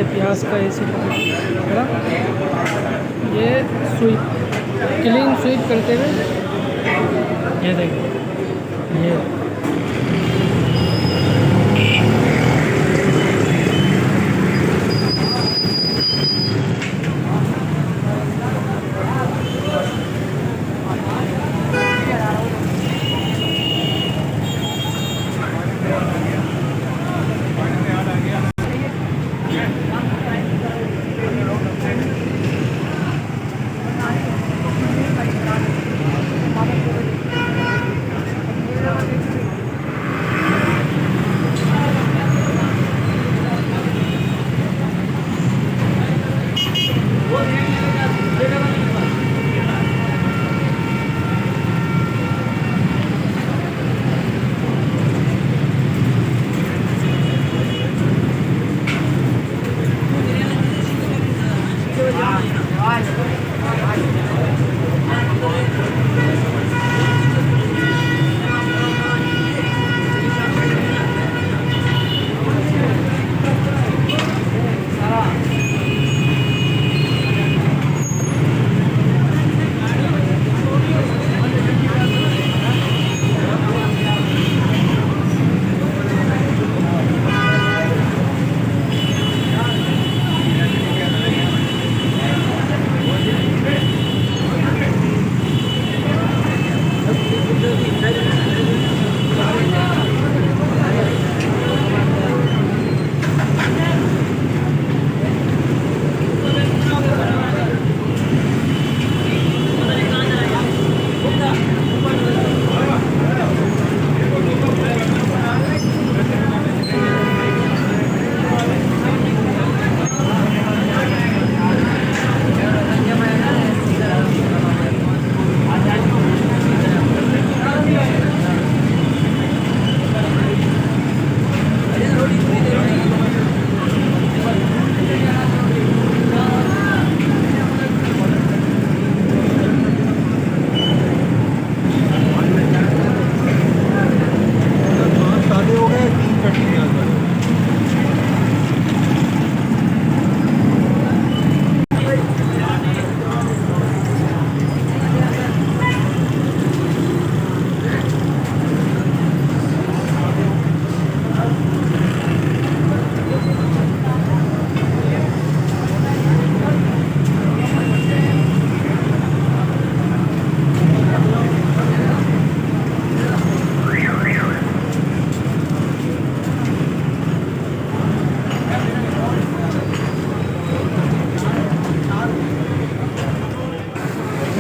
ऐसे प्याज का ऐसे है ना, ये स्वीप क्लीन स्वीप करते हुए ये देखो ये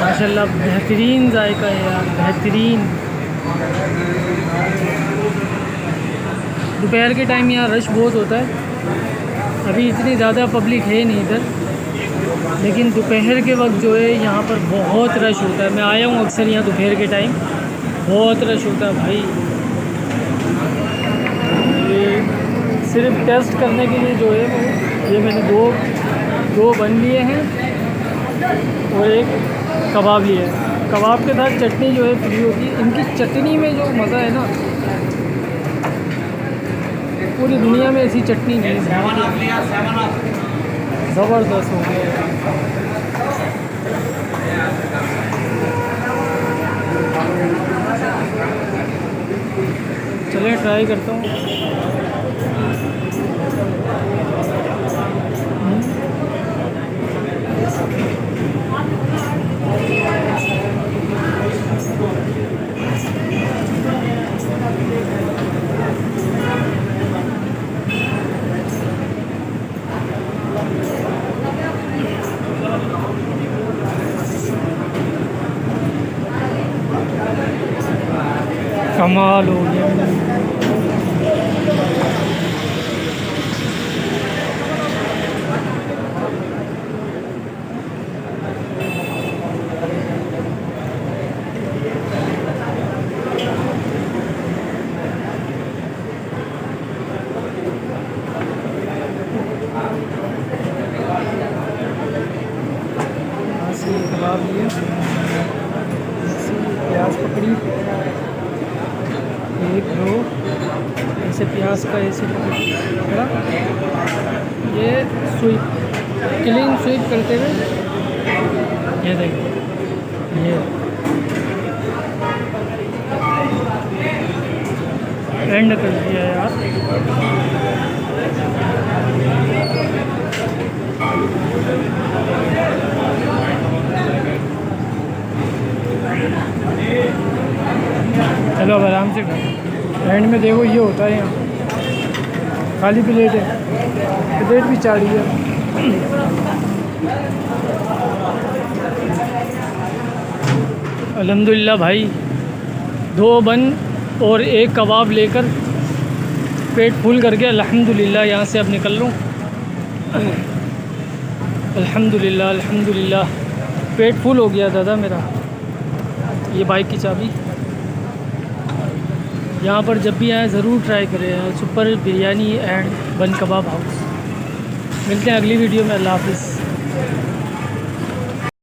माशाल्लाह बेहतरीन जायका है यार, बेहतरीन। दोपहर के टाइम यहाँ रश बहुत होता है, अभी इतनी ज़्यादा पब्लिक है नहीं इधर, लेकिन दोपहर के वक्त जो है यहाँ पर बहुत रश होता है। मैं आया हूँ अक्सर यहाँ दोपहर के टाइम, बहुत रश होता है भाई। ये सिर्फ टेस्ट करने के लिए जो है वो, ये मैंने दो बन लिए हैं और एक कबाब लिए है। कबाब के साथ चटनी जो है फ्री होगी। इनकी चटनी में जो मज़ा है ना, पूरी दुनिया में ऐसी चटनी नहीं है, ज़बरदस्त हो गया। चलिए ट्राई करता हूँ। कमाल हो गया। कबाब लिए, प्याज पकड़ी, एक दो ऐसे प्याज का ऐसे है ना, ये क्लीन स्वीप करते हुए ये देखिए ये एंड कर दिया यार। चलो अब आराम से एंड में देखो ये होता है यहाँ खाली प्लेट है, प्लेट भी चाड़ी है। अल्हम्दुलिल्लाह भाई 2 बन और 1 कबाब लेकर पेट फुल करके अल्हम्दुलिल्लाह यहाँ से अब निकल लूँ। अल्हम्दुलिल्लाह अल्हम्दुलिल्लाह पेट फुल हो गया दादा मेरा। ये बाइक की चाबी। यहाँ पर जब भी आए ज़रूर ट्राई करें सुपर बिरयानी एंड बन कबाब हाउस। मिलते हैं अगली वीडियो में। अल्लाह हाफ़िज़।